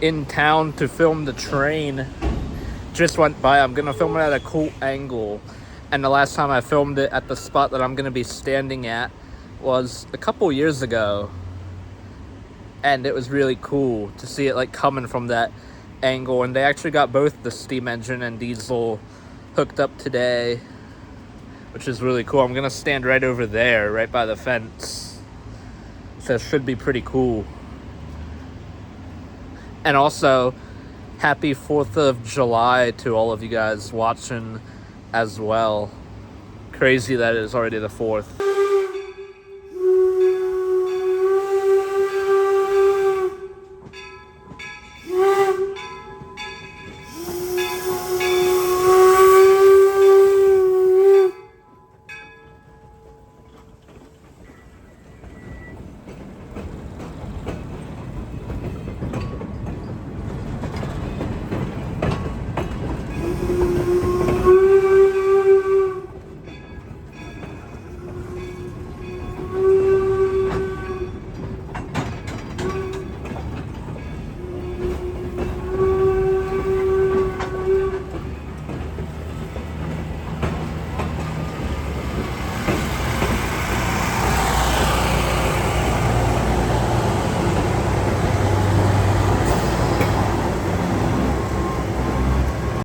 in town to film the train just went by. I'm gonna film it at a cool angle, and the last time I filmed it at the spot that I'm gonna be standing at was a couple years ago, and it was really cool to see it like coming from that angle. And they actually got both the steam engine and diesel hooked up today, which is really cool. I'm gonna stand right over there, right by the fence, so it should be pretty cool. And also, happy 4th of July to all of you guys watching as well. Crazy that it is already the 4th.